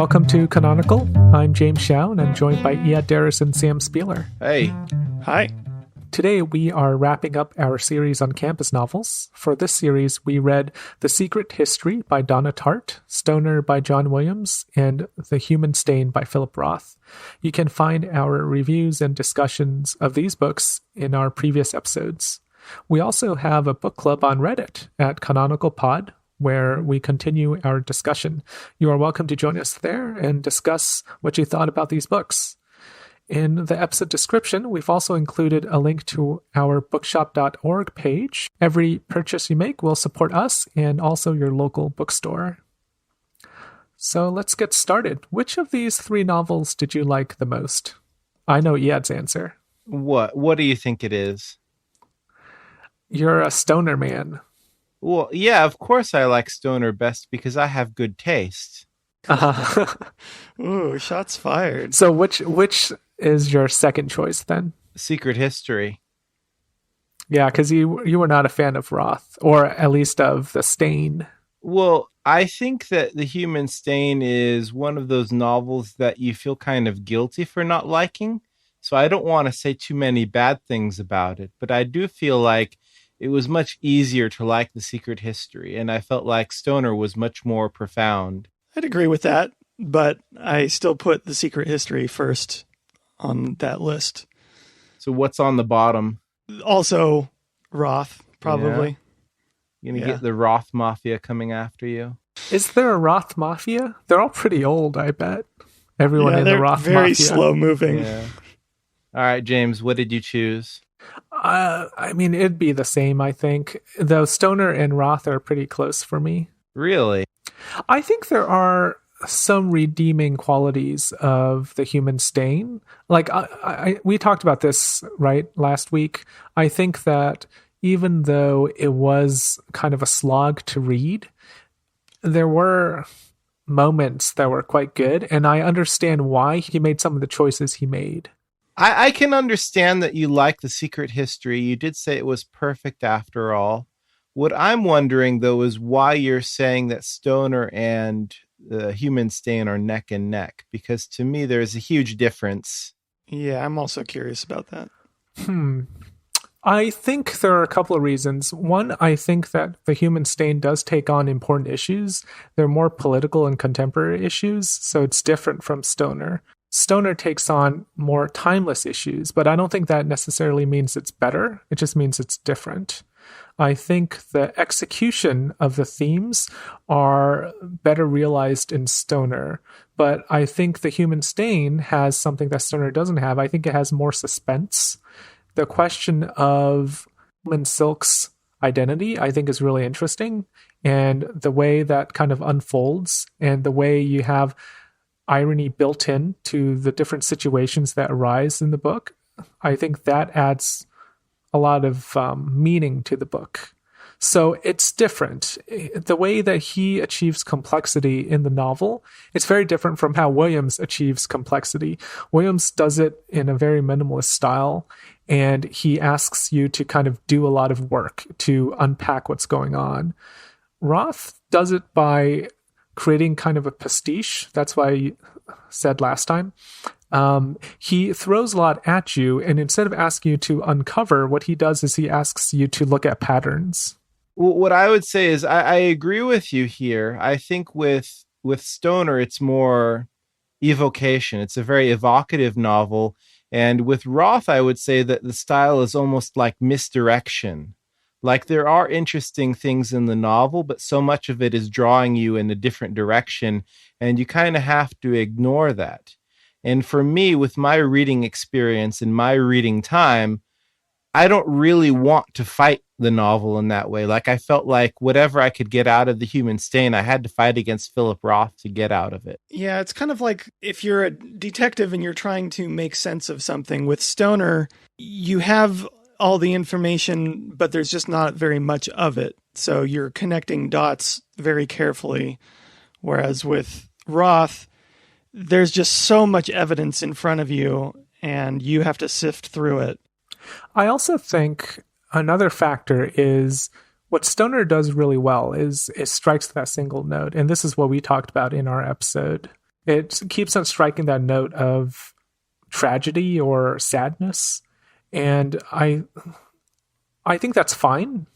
welcome to Canonical. I'm James Shao, and I'm joined by Iad Darris and Sam Spieler. Hey. Hi. Today, we are wrapping up our series on campus novels. For this series, we read The Secret History by Donna Tartt, Stoner by John Williams, and The Human Stain by Philip Roth. You can find our reviews and discussions of these books in our previous episodes. We also have a book club on Reddit at Canonical Pod, where we continue our discussion. You are welcome to join us there and discuss what you thought about these books. In the episode description, we've also included a link to our bookshop.org page. Every purchase you make will support us and also your local bookstore. So let's get started. Which of these three novels did you like the most? I know Iad's answer. What do you think it is? You're a stoner man. Well, yeah, of course I like stoner best because I have good taste. Ooh, shots fired. So which is your second choice then? Secret History. Yeah, because you were not a fan of Roth, or at least of The Stain. Well, I think that The Human Stain is one of those novels that you feel kind of guilty for not liking. So I don't want to say too many bad things about it, but I do feel like it was much easier to like The Secret History, and I felt like Stoner was much more profound. I'd agree with that, but I still put The Secret History first on that list. So what's on the bottom? Also, Roth, probably. You're going to get the Roth Mafia coming after you? Is there a Roth Mafia? They're all pretty old, I bet. Everyone in the Roth Mafia. Very slow moving. Yeah. All right, James, what did you choose? I mean, it'd be the same, I think. Though Stoner and Roth are pretty close for me. Really? I think there are some redeeming qualities of The Human Stain. Like, we talked about this, right, last week. I think that even though it was kind of a slog to read, there were moments that were quite good, and I understand why he made some of the choices he made. I can understand that you like The Secret History. You did say it was perfect after all. What I'm wondering, though, is why you're saying that Stoner and The Human Stain are neck and neck, because to me, there's a huge difference. Yeah, I'm also curious about that. I think there are a couple of reasons. One, I think that The Human Stain does take on important issues. They're more political and contemporary issues, so it's different from Stoner. Stoner takes on more timeless issues, but I don't think that necessarily means it's better. It just means it's different. I think the execution of the themes are better realized in Stoner, but I think The Human Stain has something that Stoner doesn't have. I think it has more suspense. The question of Woman Silk's identity, I think, is really interesting, and the way that kind of unfolds and the way you have irony built in to the different situations that arise in the book, I think that adds a lot of meaning to the book. So it's different. The way that he achieves complexity in the novel, it's very different from how Williams achieves complexity. Williams does it in a very minimalist style, and he asks you to kind of do a lot of work to unpack what's going on. Roth does it by creating kind of a pastiche. That's why I said last time. He throws a lot at you, and instead of asking you to uncover, what he does is he asks you to look at patterns. Well, what I would say is I agree with you here. I think with Stoner, it's more evocation. It's a very evocative novel. And with Roth, I would say that the style is almost like misdirection. Like, there are interesting things in the novel, but so much of it is drawing you in a different direction, and you kind of have to ignore that. And for me, with my reading experience and my reading time, I don't really want to fight the novel in that way. Like, I felt like whatever I could get out of The Human Stain, I had to fight against Philip Roth to get out of it. Yeah, it's kind of like if you're a detective and you're trying to make sense of something. With Stoner, you have all the information, but there's just not very much of it. So you're connecting dots very carefully. Whereas with Roth, there's just so much evidence in front of you, and you have to sift through it. I also think another factor is what Stoner does really well is it strikes that single note. And this is what we talked about in our episode. It keeps on striking that note of tragedy or sadness, and I think that's fine.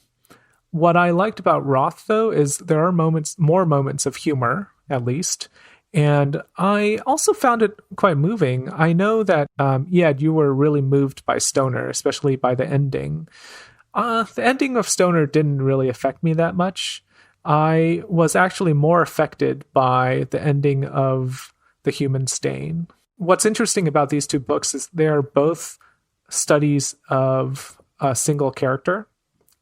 What I liked about Roth, though, is there are more moments of humor, at least. And I also found it quite moving. I know that, you were really moved by Stoner, especially by the ending. The ending of Stoner didn't really affect me that much. I was actually more affected by the ending of The Human Stain. What's interesting about these two books is they are both studies of a single character,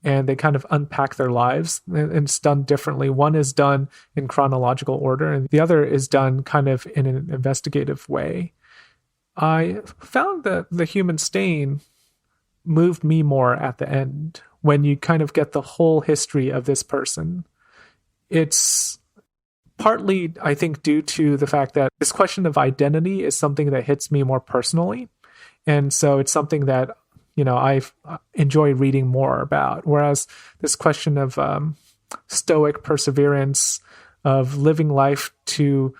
and they kind of unpack their lives, and it's done differently. One is done in chronological order, and the other is done kind of in an investigative way. I found that The Human Stain moved me more at the end when you kind of get the whole history of this person. It's partly, I think, due to the fact that this question of identity is something that hits me more personally. And so it's something that I enjoy reading more about. Whereas this question of stoic perseverance, of living life to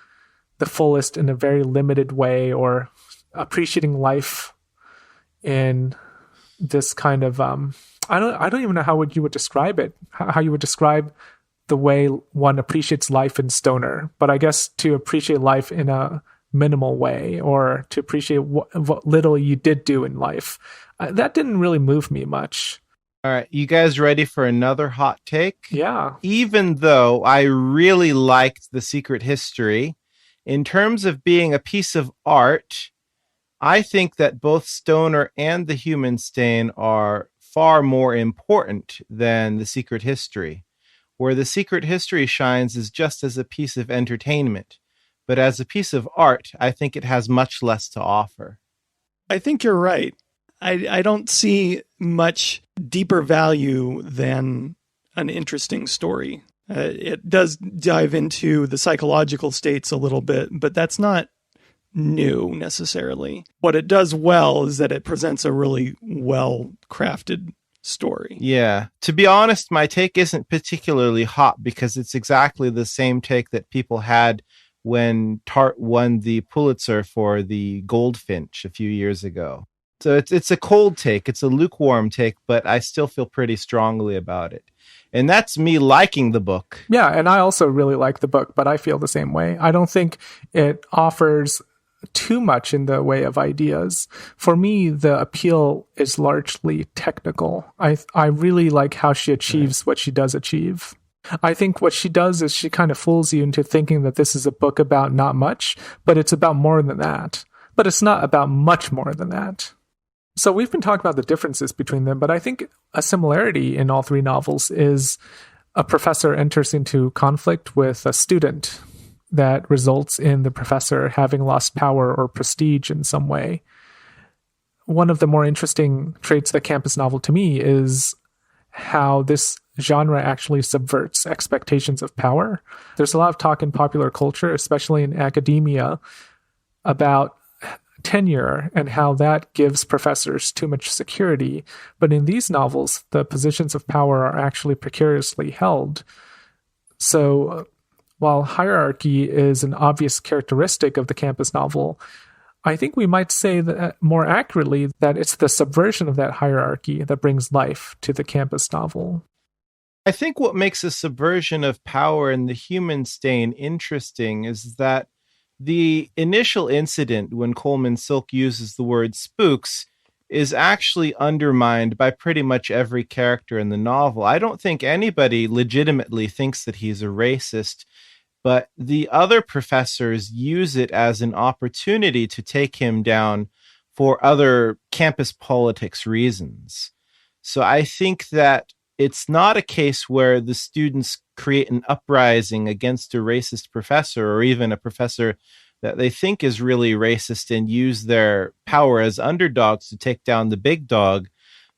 the fullest in a very limited way, or appreciating life in this kind of I don't even know how you would describe it. How you would describe the way one appreciates life in Stoner, but I guess to appreciate life in a minimal way, or to appreciate what little you did do in life. That didn't really move me much. All right, you guys ready for another hot take? Yeah. Even though I really liked The Secret History, in terms of being a piece of art, I think that both Stoner and The Human Stain are far more important than The Secret History. Where The Secret History shines is just as a piece of entertainment. But as a piece of art, I think it has much less to offer. I think you're right. I don't see much deeper value than an interesting story. It does dive into the psychological states a little bit, but that's not new necessarily. What it does well is that it presents a really well-crafted story. Yeah. To be honest, my take isn't particularly hot because it's exactly the same take that people had when Tartt won the Pulitzer for The Goldfinch a few years ago. So it's a cold take, it's a lukewarm take, but I still feel pretty strongly about it. And that's me liking the book. Yeah, and I also really like the book, but I feel the same way. I don't think it offers too much in the way of ideas. For me, the appeal is largely technical. I really like how she achieves what she does achieve. I think what she does is she kind of fools you into thinking that this is a book about not much, but it's about more than that. But it's not about much more than that. So we've been talking about the differences between them, but I think a similarity in all three novels is a professor enters into conflict with a student that results in the professor having lost power or prestige in some way. One of the more interesting traits of the campus novel to me is how this genre actually subverts expectations of power. There's a lot of talk in popular culture, especially in academia, about tenure and how that gives professors too much security. But in these novels, the positions of power are actually precariously held. So while hierarchy is an obvious characteristic of the campus novel, I think we might say that more accurately that it's the subversion of that hierarchy that brings life to the campus novel. I think what makes a subversion of power in The Human Stain interesting is that the initial incident when Coleman Silk uses the word spooks is actually undermined by pretty much every character in the novel. I don't think anybody legitimately thinks that he's a racist, but the other professors use it as an opportunity to take him down for other campus politics reasons. So I think that it's not a case where the students create an uprising against a racist professor or even a professor that they think is really racist and use their power as underdogs to take down the big dog,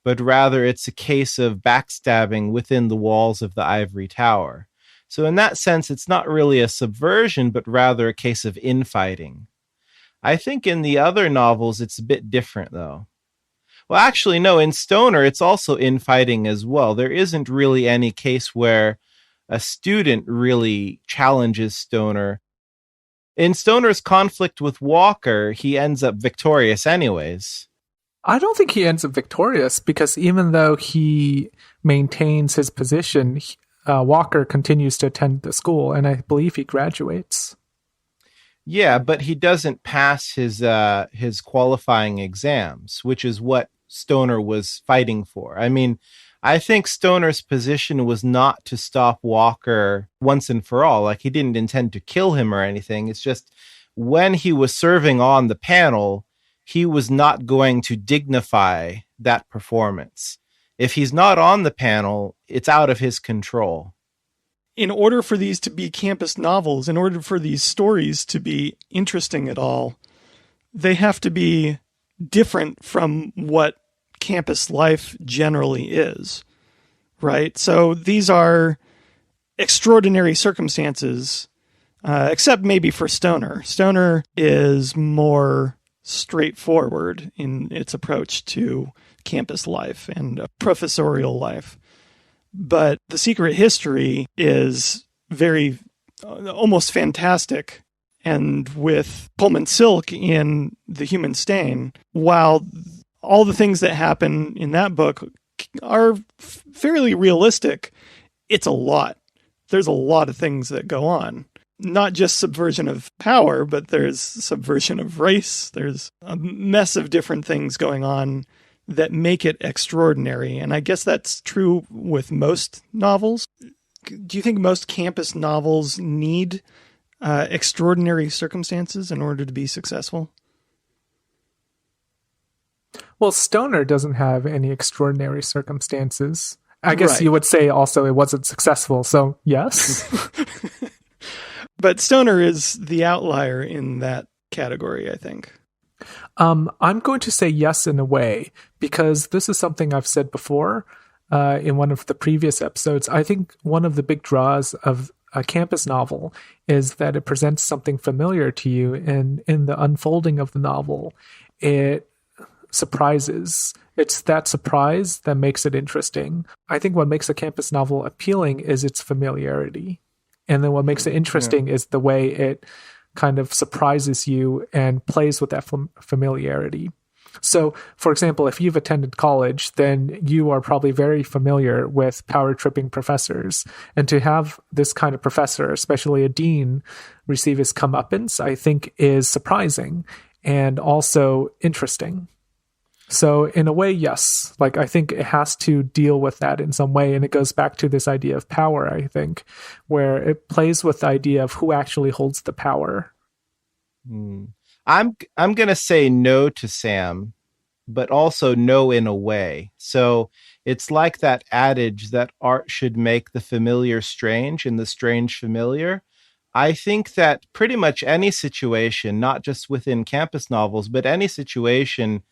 but rather it's a case of backstabbing within the walls of the ivory tower. So in that sense, it's not really a subversion, but rather a case of infighting. I think in the other novels, it's a bit different, though. Well, actually, no, in Stoner, it's also infighting as well. There isn't really any case where a student really challenges Stoner. In Stoner's conflict with Walker, he ends up victorious anyways. I don't think he ends up victorious because even though he maintains his position, Walker continues to attend the school, and I believe he graduates. Yeah, but he doesn't pass his qualifying exams, which is what Stoner was fighting for. I mean, I think Stoner's position was not to stop Walker once and for all. Like, he didn't intend to kill him or anything. It's just when he was serving on the panel, he was not going to dignify that performance. If he's not on the panel, it's out of his control. In order for these to be campus novels, in order for these stories to be interesting at all, they have to be different from what campus life generally is, right? So these are extraordinary circumstances, except maybe for Stoner. Stoner is more straightforward in its approach to campus life and professorial life. But The Secret History is very, almost fantastic. And with Pullman Silk in The Human Stain, while all the things that happen in that book are fairly realistic, it's a lot. There's a lot of things that go on. Not just subversion of power, but there's subversion of race. There's a mess of different things going on that make it extraordinary. And I guess that's true with most novels. Do you think most campus novels need extraordinary circumstances in order to be successful? Well, Stoner doesn't have any extraordinary circumstances. I guess you would say also it wasn't successful, so yes. But Stoner is the outlier in that category, I think. I'm going to say yes in a way, because this is something I've said before in one of the previous episodes. I think one of the big draws of a campus novel is that it presents something familiar to you, and in the unfolding of the novel, it surprises. It's that surprise that makes it interesting. I think what makes a campus novel appealing is its familiarity. And then what makes it interesting is the way it kind of surprises you and plays with that familiarity. So, for example, if you've attended college, then you are probably very familiar with power-tripping professors. And to have this kind of professor, especially a dean, receive his comeuppance, I think is surprising and also interesting. So in a way, yes, like I think it has to deal with that in some way. And it goes back to this idea of power, I think, where it plays with the idea of who actually holds the power. I'm going to say no to Sam, but also no in a way. So it's like that adage that art should make the familiar strange and the strange familiar. I think that pretty much any situation, not just within campus novels, but any situation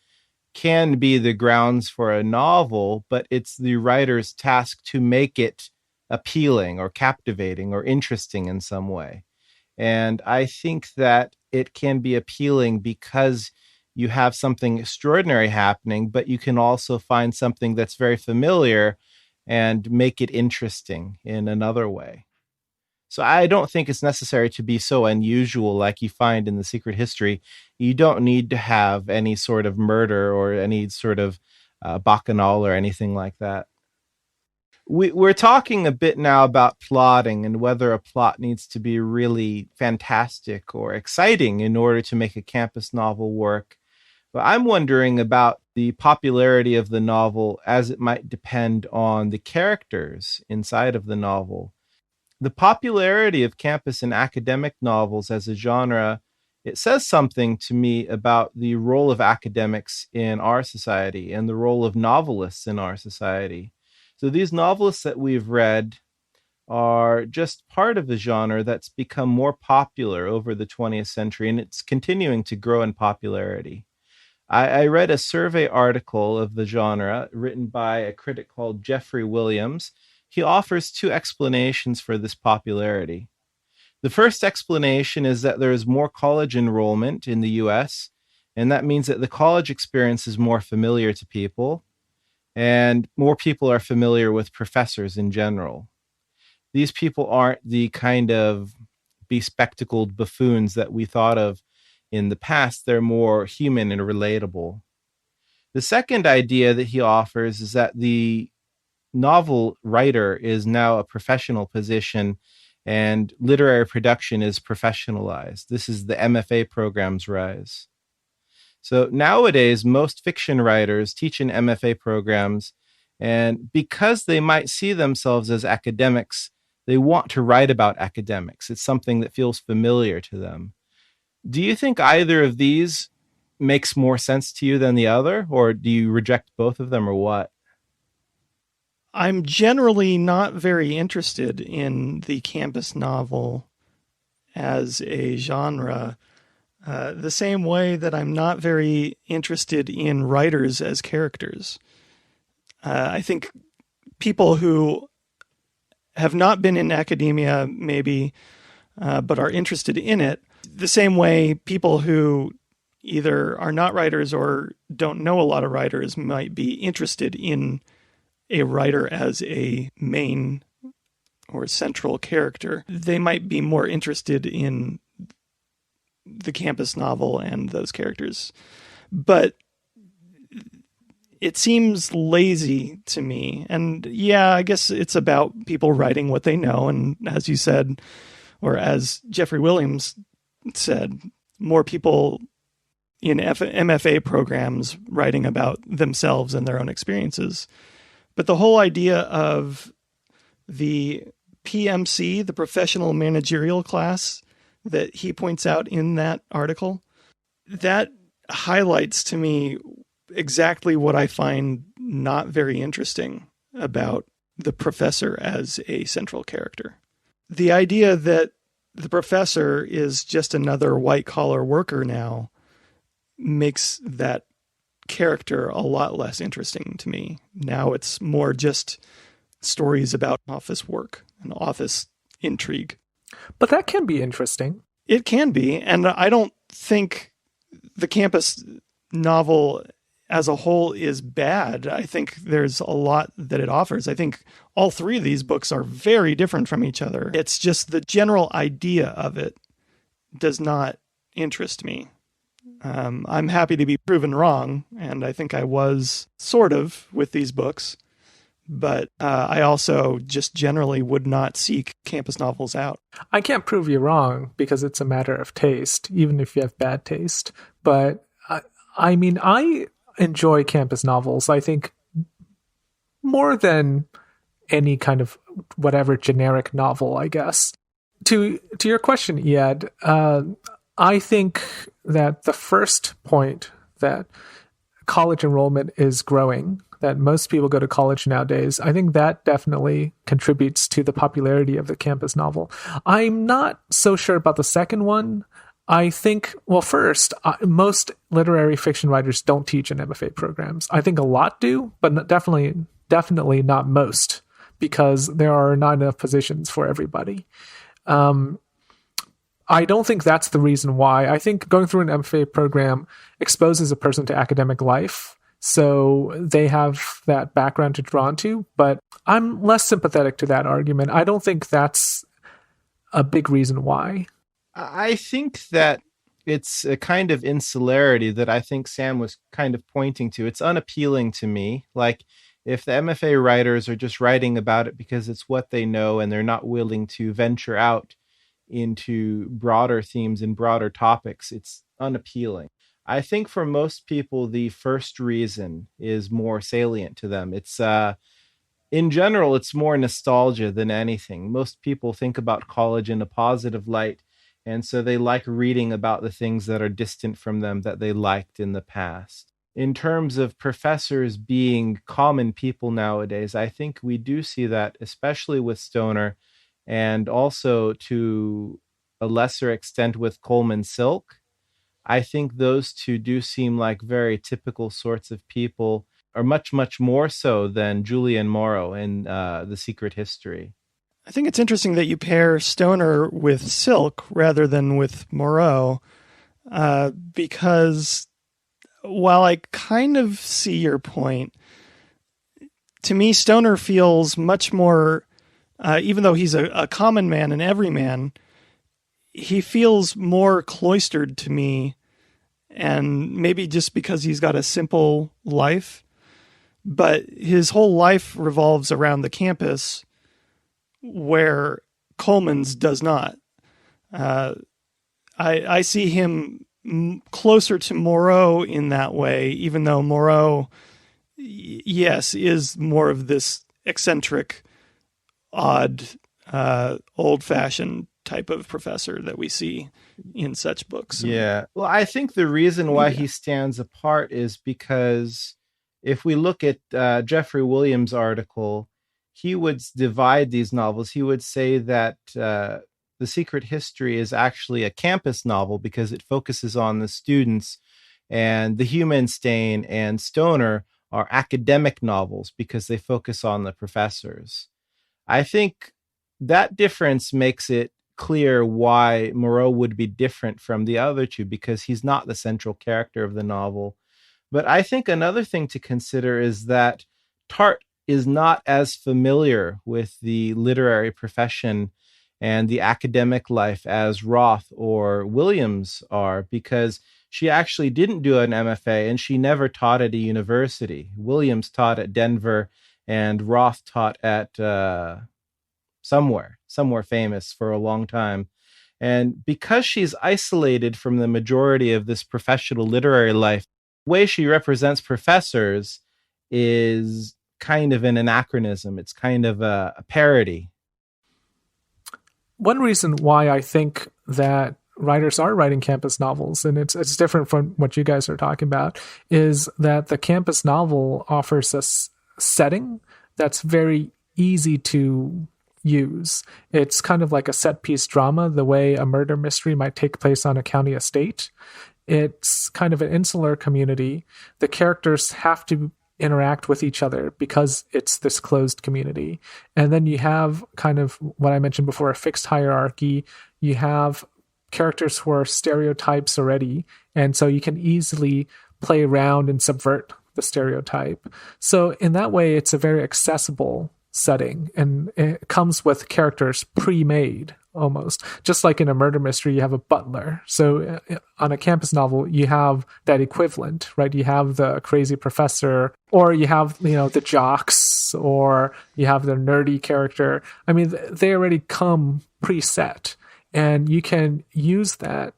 can be the grounds for a novel, but it's the writer's task to make it appealing or captivating or interesting in some way. And I think that it can be appealing because you have something extraordinary happening, but you can also find something that's very familiar and make it interesting in another way. So I don't think it's necessary to be so unusual like you find in The Secret History. You don't need to have any sort of murder or any sort of bacchanal or anything like that. We're talking a bit now about plotting and whether a plot needs to be really fantastic or exciting in order to make a campus novel work. But I'm wondering about the popularity of the novel as it might depend on the characters inside of the novel. The popularity of campus and academic novels as a genre, it says something to me about the role of academics in our society and the role of novelists in our society. So these novelists that we've read are just part of the genre that's become more popular over the 20th century, and it's continuing to grow in popularity. I read a survey article of the genre written by a critic called Jeffrey Williams. He offers two explanations for this popularity. The first explanation is that there is more college enrollment in the US, and that means that the college experience is more familiar to people, and more people are familiar with professors in general. These people aren't the kind of bespectacled buffoons that we thought of in the past. They're more human and relatable. The second idea that he offers is that the novel writer is now a professional position and literary production is professionalized. This is the MFA program's rise. So nowadays, most fiction writers teach in MFA programs, and because they might see themselves as academics, they want to write about academics. It's something that feels familiar to them. Do you think either of these makes more sense to you than the other, or do you reject both of them, or what? I'm generally not very interested in the campus novel as a genre, the same way that I'm not very interested in writers as characters. I think people who have not been in academia, maybe, but are interested in it, the same way people who either are not writers or don't know a lot of writers might be interested in a writer as a main or central character. They might be more interested in the campus novel and those characters. But it seems lazy to me. And yeah, I guess it's about people writing what they know. And as you said, or as Jeffrey Williams said, more people in MFA programs writing about themselves and their own experiences. But the whole idea of the PMC, the professional managerial class that he points out in that article, that highlights to me exactly what I find not very interesting about the professor as a central character. The idea that the professor is just another white-collar worker now makes that character a lot less interesting to me. Now it's more just stories about office work and office intrigue. But that can be interesting. It can be, and I don't think the campus novel as a whole is bad. I think there's a lot that it offers. I think all three of these books are very different from each other. It's just the general idea of it does not interest me. I'm happy to be proven wrong, and I think I was sort of with these books, but I also just generally would not seek campus novels out. I can't prove you wrong because it's a matter of taste, even if you have bad taste. But I mean, I enjoy campus novels, I think, more than any kind of whatever generic novel, I guess. To your question, Iad, I think that the first point that college enrollment is growing, that most people go to college nowadays, I think that definitely contributes to the popularity of the campus novel. I'm not so sure about the second one. I think, well, first, most literary fiction writers don't teach in MFA programs. I think a lot do, but definitely not most, because there are not enough positions for everybody. I don't think that's the reason why. I think going through an MFA program exposes a person to academic life, so they have that background to draw into, but I'm less sympathetic to that argument. I don't think that's a big reason why. I think that it's a kind of insularity that I think Sam was kind of pointing to. It's unappealing to me. Like, if the MFA writers are just writing about it because it's what they know and they're not willing to venture out into broader themes and broader topics, it's unappealing. I think for most people, the first reason is more salient to them. It's in general, it's more nostalgia than anything. Most people think about college in a positive light, and so they like reading about the things that are distant from them that they liked in the past. In terms of professors being common people nowadays, I think we do see that, especially with Stoner, and also to a lesser extent with Coleman Silk. I think those two do seem like very typical sorts of people, or much, much more so than Julian Morrow in The Secret History. I think it's interesting that you pair Stoner with Silk rather than with Moreau, because while I kind of see your point, to me, Stoner feels much more, even though he's a common man and everyman, he feels more cloistered to me, and maybe just because he's got a simple life, but his whole life revolves around the campus, where Coleman's does not. I see him closer to Moreau in that way, even though Moreau, yes, is more of this eccentric, odd, old-fashioned type of professor that we see in such books. Yeah. Well, I think the reason why he stands apart is because if we look at Jeffrey Williams' article, he would divide these novels. He would say that The Secret History is actually a campus novel because it focuses on the students, and The Human Stain and Stoner are academic novels because they focus on the professors. I think that difference makes it clear why Moreau would be different from the other two, because he's not the central character of the novel. But I think another thing to consider is that Tartt is not as familiar with the literary profession and the academic life as Roth or Williams are, because she actually didn't do an MFA and she never taught at a university. Williams taught at Denver and Roth taught at somewhere famous for a long time. And because she's isolated from the majority of this professional literary life, the way she represents professors is kind of an anachronism. It's kind of a parody. One reason why I think that writers are writing campus novels, and it's different from what you guys are talking about, is that the campus novel offers us setting that's very easy to use. It's kind of like a set piece drama, the way a murder mystery might take place on a county estate. It's kind of an insular community. The characters have to interact with each other because it's this closed community. And then you have kind of what I mentioned before, a fixed hierarchy. You have characters who are stereotypes already, and so you can easily play around and subvert the stereotype. So in that way, it's a very accessible setting, and it comes with characters pre-made almost. Just like in a murder mystery, you have a butler. So on a campus novel, you have that equivalent, right? You have the crazy professor, or you have, the jocks, or you have the nerdy character. I mean, they already come preset, and you can use that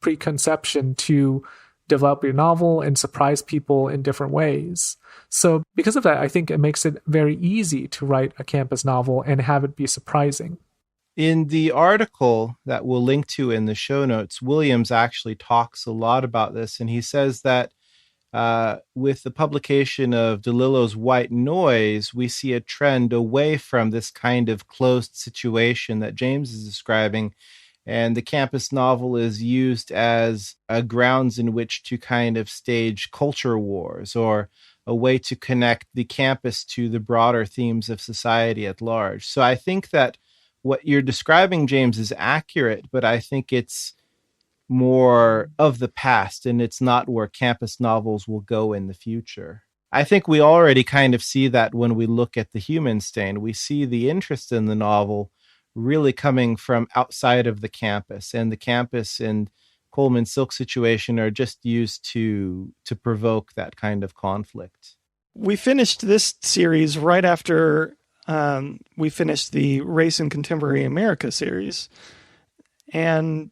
preconception to develop your novel and surprise people in different ways. So because of that, I think it makes it very easy to write a campus novel and have it be surprising. In the article that we'll link to in the show notes, Williams actually talks a lot about this, and he says that with the publication of DeLillo's White Noise, we see a trend away from this kind of closed situation that James is describing, and the campus novel is used as a grounds in which to kind of stage culture wars, or a way to connect the campus to the broader themes of society at large. So I think that what you're describing, James, is accurate, but I think it's more of the past, and it's not where campus novels will go in the future. I think we already kind of see that when we look at The Human Stain. We see the interest in the novel really coming from outside of the campus, and the campus and Coleman Silk situation are just used to provoke that kind of conflict. We finished this series right after we finished the Race in Contemporary America series. And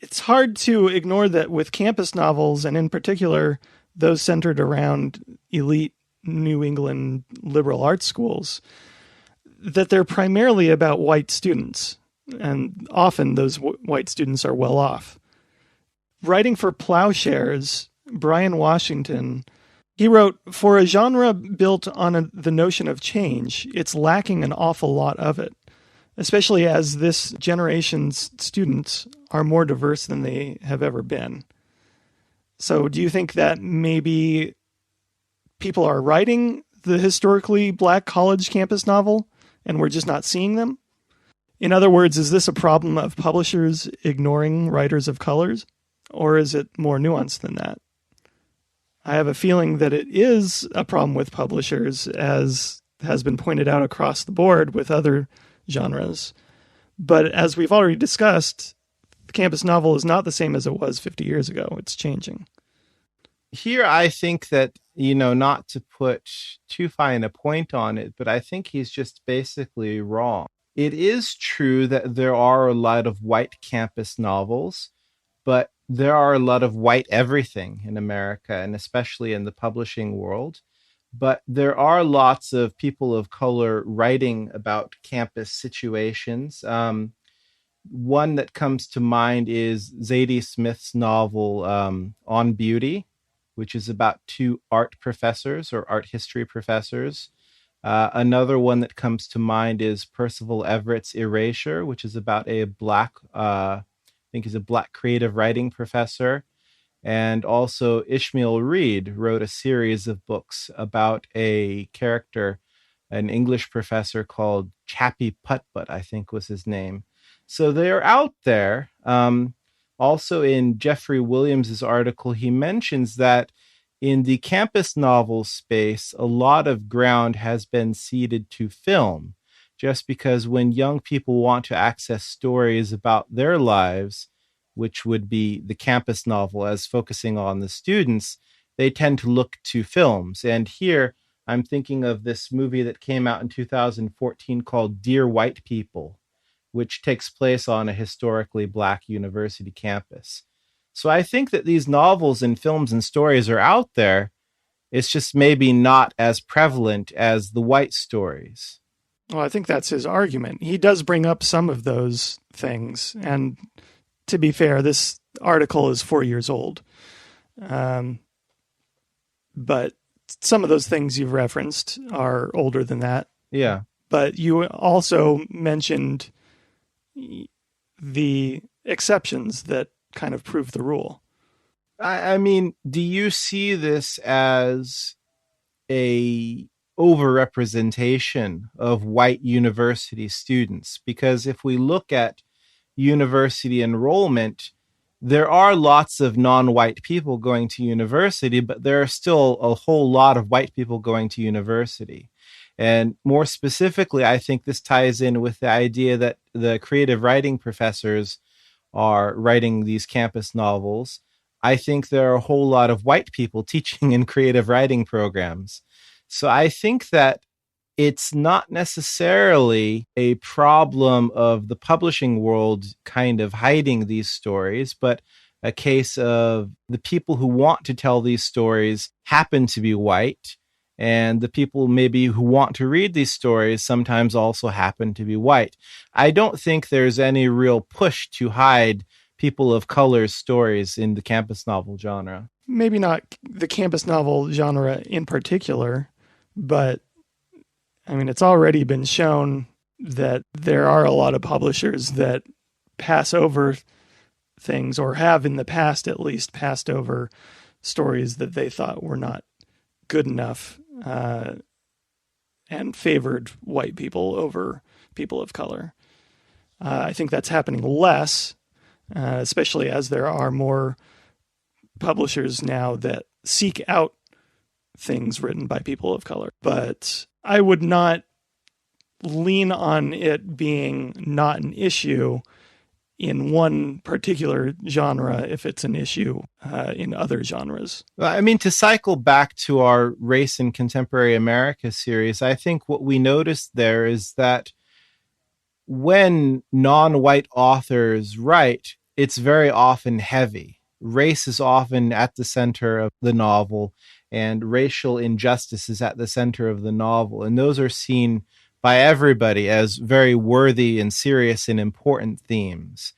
it's hard to ignore that with campus novels, and in particular, those centered around elite New England liberal arts schools, that they're primarily about white students. And often those white students are well off. Writing for Plowshares, Brian Washington, he wrote, "For a genre built on the notion of change, it's lacking an awful lot of it, especially as this generation's students are more diverse than they have ever been." So do you think that maybe people are writing the historically black college campus novel and we're just not seeing them? In other words, is this a problem of publishers ignoring writers of colors, or is it more nuanced than that? I have a feeling that it is a problem with publishers, as has been pointed out across the board with other genres. But as we've already discussed, The campus novel is not the same as it was 50 years ago. It's changing. Here, I think that, not to put too fine a point on it, but I think he's just basically wrong. It is true that there are a lot of white campus novels, but there are a lot of white everything in America, and especially in the publishing world. But there are lots of people of color writing about campus situations. One that comes to mind is Zadie Smith's novel On Beauty, which is about two art professors or art history professors. Another one that comes to mind is Percival Everett's Erasure, which is about a I think he's a black creative writing professor. And also Ishmael Reed wrote a series of books about a character, an English professor called Chappie Putbutt, I think was his name. So they're out there. Also in Jeffrey Williams's article, he mentions that in the campus novel space, a lot of ground has been ceded to film, just because when young people want to access stories about their lives, which would be the campus novel as focusing on the students, they tend to look to films. And here I'm thinking of this movie that came out in 2014 called Dear White People, which takes place on a historically black university campus. So I think that these novels and films and stories are out there. It's just maybe not as prevalent as the white stories. Well, I think that's his argument. He does bring up some of those things. And to be fair, this article is 4 years old. But some of those things you've referenced are older than that. Yeah. But you also mentioned the exceptions that kind of prove the rule. I mean, do you see this as a overrepresentation of white university students? Because if we look at university enrollment, there are lots of non-white people going to university, but there are still a whole lot of white people going to university. And more specifically, I think this ties in with the idea that the creative writing professors are writing these campus novels. I think there are a whole lot of white people teaching in creative writing programs. So I think that it's not necessarily a problem of the publishing world kind of hiding these stories, but a case of the people who want to tell these stories happen to be white, and the people maybe who want to read these stories sometimes also happen to be white. I don't think there's any real push to hide people of color stories in the campus novel genre. Maybe not the campus novel genre in particular, but I mean, it's already been shown that there are a lot of publishers that pass over things, or have in the past at least passed over stories that they thought were not good enough, and favored white people over people of color. I think that's happening less, especially as there are more publishers now that seek out things written by people of color. But I would not lean on it being not an issue in one particular genre if it's an issue in other genres. I mean, to cycle back to our Race in Contemporary America series, I think what we noticed there is that when non-white authors write, it's very often heavy. Race is often at the center of the novel, and racial injustice is at the center of the novel. And those are seen by everybody as very worthy and serious and important themes.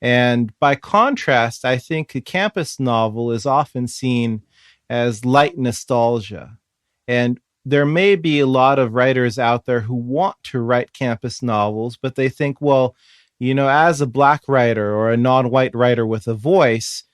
And by contrast, I think a campus novel is often seen as light nostalgia. And there may be a lot of writers out there who want to write campus novels, but they think, well, as a black writer or a non-white writer with a voice,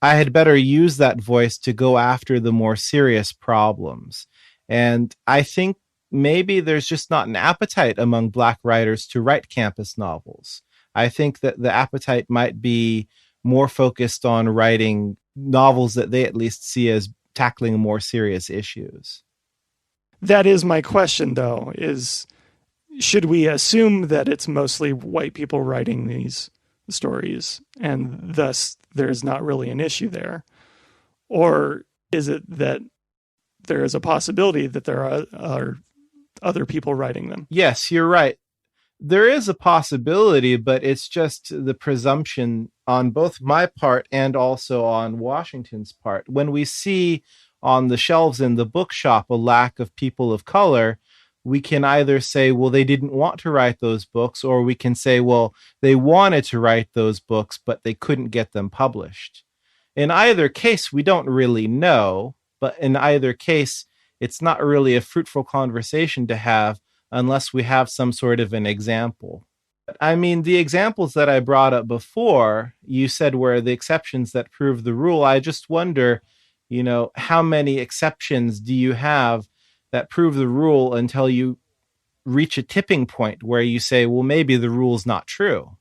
I had better use that voice to go after the more serious problems. And I think maybe there's just not an appetite among black writers to write campus novels. I think that the appetite might be more focused on writing novels that they at least see as tackling more serious issues. That is my question, though, is should we assume that it's mostly white people writing these stories, and thus there's not really an issue there? Or is it that there is a possibility that there are other people writing them? Yes, you're right. There is a possibility, but it's just the presumption on both my part and also on Washington's part. When we see on the shelves in the bookshop a lack of people of color, we can either say, well, they didn't want to write those books, or we can say, well, they wanted to write those books, but they couldn't get them published. In either case, we don't really know, but in either case, it's not really a fruitful conversation to have unless we have some sort of an example. I mean, the examples that I brought up before, you said were the exceptions that prove the rule. I just wonder, how many exceptions do you have that prove the rule until you reach a tipping point where you say, well, maybe the rule's not true.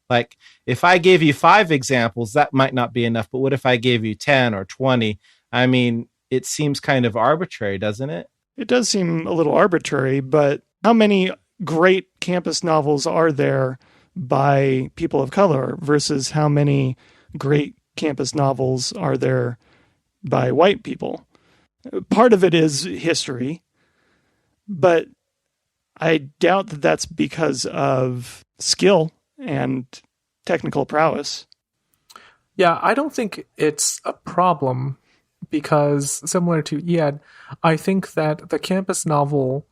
Like, if I gave you 5 examples, that might not be enough. But what if I gave you 10 or 20? I mean, it seems kind of arbitrary, doesn't it? It does seem a little arbitrary, but how many great campus novels are there by people of color versus how many great campus novels are there by white people? Part of it is history, but I doubt that that's because of skill and technical prowess. Yeah, I don't think it's a problem because, similar to Iad, I think that the campus novel,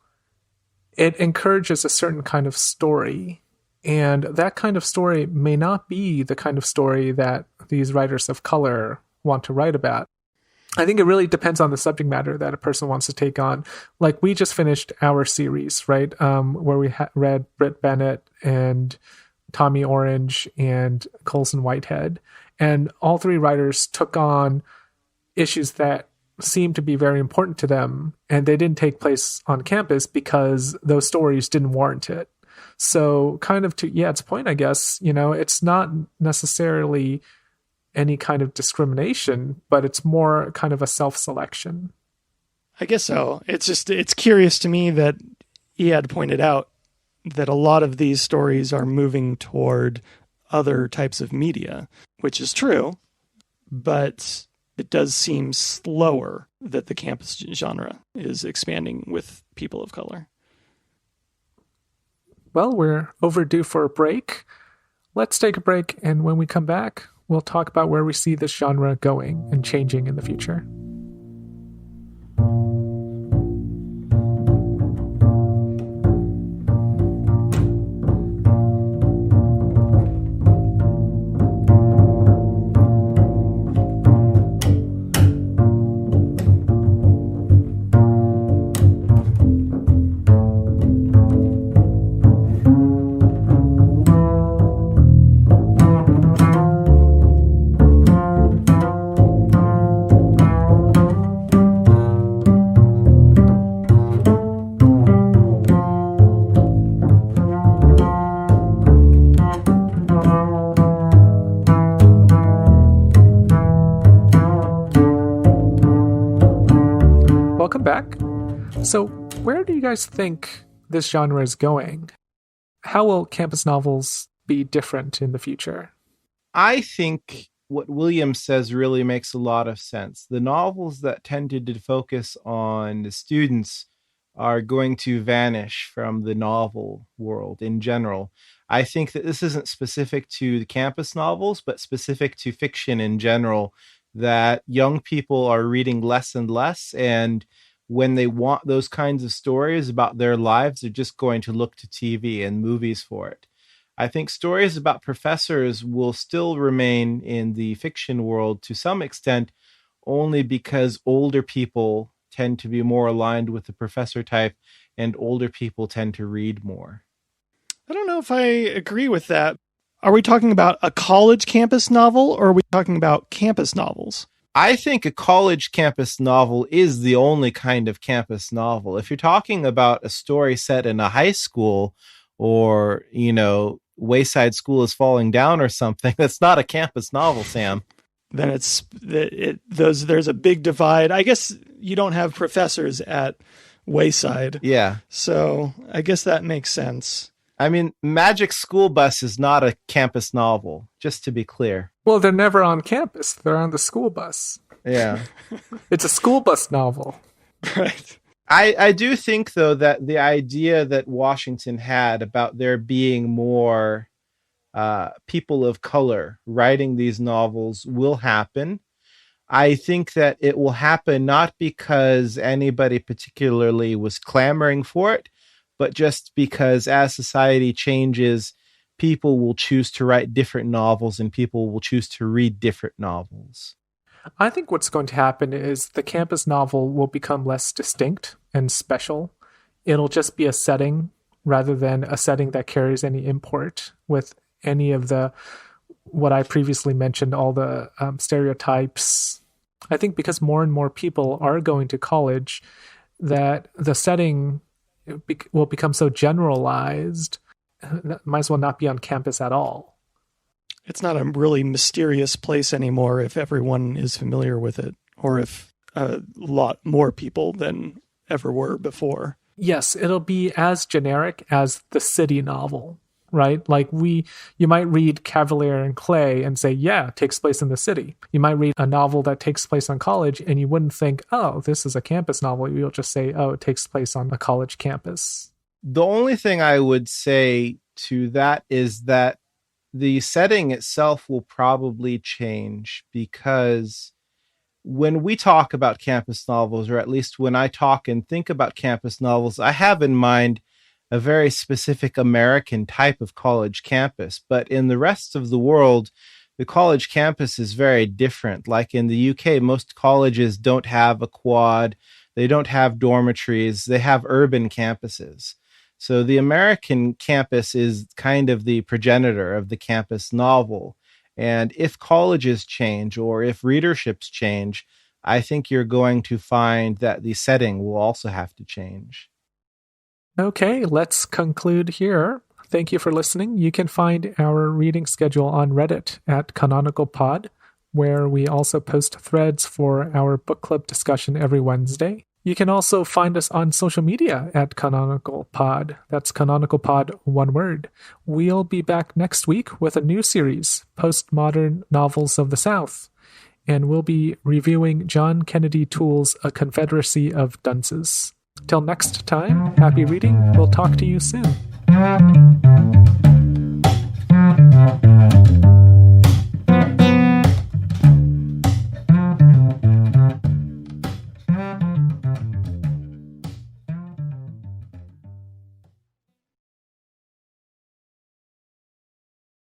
it encourages a certain kind of story. And that kind of story may not be the kind of story that these writers of color want to write about. I think it really depends on the subject matter that a person wants to take on. Like, we just finished our series, right? Where we read Britt Bennett and Tommy Orange and Colson Whitehead. And all 3 writers took on issues that seemed to be very important to them, and they didn't take place on campus because those stories didn't warrant it. So, kind of to Iad's point, I guess, it's not necessarily any kind of discrimination, but it's more kind of a self-selection. I guess so. It's curious to me that Iad pointed out that a lot of these stories are moving toward other types of media, which is true, but it does seem slower that the campus genre is expanding with people of color. Well, we're overdue for a break. Let's take a break, and when we come back, we'll talk about where we see this genre going and changing in the future. Welcome back. So, where do you guys think this genre is going? How will campus novels be different in the future? I think what William says really makes a lot of sense. The novels that tended to focus on the students are going to vanish from the novel world in general. I think that this isn't specific to the campus novels, but specific to fiction in general, that young people are reading less and less, and when they want those kinds of stories about their lives, they're just going to look to TV and movies for it. I think stories about professors will still remain in the fiction world to some extent, only because older people tend to be more aligned with the professor type, and older people tend to read more. I don't know if I agree with that. Are we talking about a college campus novel, or are we talking about campus novels? I think a college campus novel is the only kind of campus novel. If you're talking about a story set in a high school, or, Wayside School is Falling Down or something, that's not a campus novel, Sam. Then there's a big divide. I guess you don't have professors at Wayside. Yeah. So I guess that makes sense. I mean, Magic School Bus is not a campus novel, just to be clear. Well, they're never on campus. They're on the school bus. Yeah. It's a school bus novel. Right. I do think, though, that the idea that Washington had about there being more people of color writing these novels will happen. I think that it will happen not because anybody particularly was clamoring for it, but just because as society changes, people will choose to write different novels and people will choose to read different novels. I think what's going to happen is the campus novel will become less distinct and special. It'll just be a setting rather than a setting that carries any import with any of the, what I previously mentioned, all the stereotypes. I think because more and more people are going to college, that the setting will become so generalized, that might as well not be on campus at all. It's not a really mysterious place anymore if everyone is familiar with it, or if a lot more people than ever were before. Yes, it'll be as generic as the city novel, right? Like you might read Cavalier and Clay and say, yeah, it takes place in the city. You might read a novel that takes place on college and you wouldn't think, oh, this is a campus novel. You'll just say, oh, it takes place on a college campus. The only thing I would say to that is that the setting itself will probably change, because when we talk about campus novels, or at least when I talk and think about campus novels, I have in mind a very specific American type of college campus. But in the rest of the world, the college campus is very different. Like in the UK, most colleges don't have a quad, they don't have dormitories, they have urban campuses. So the American campus is kind of the progenitor of the campus novel. And if colleges change or if readerships change, I think you're going to find that the setting will also have to change. Okay, let's conclude here. Thank you for listening. You can find our reading schedule on Reddit at Canonical Pod, where we also post threads for our book club discussion every Wednesday. You can also find us on social media at Canonical Pod. That's Canonical Pod, one word. We'll be back next week with a new series, Postmodern Novels of the South, and we'll be reviewing John Kennedy Toole's A Confederacy of Dunces. Till next time, happy reading. We'll talk to you soon.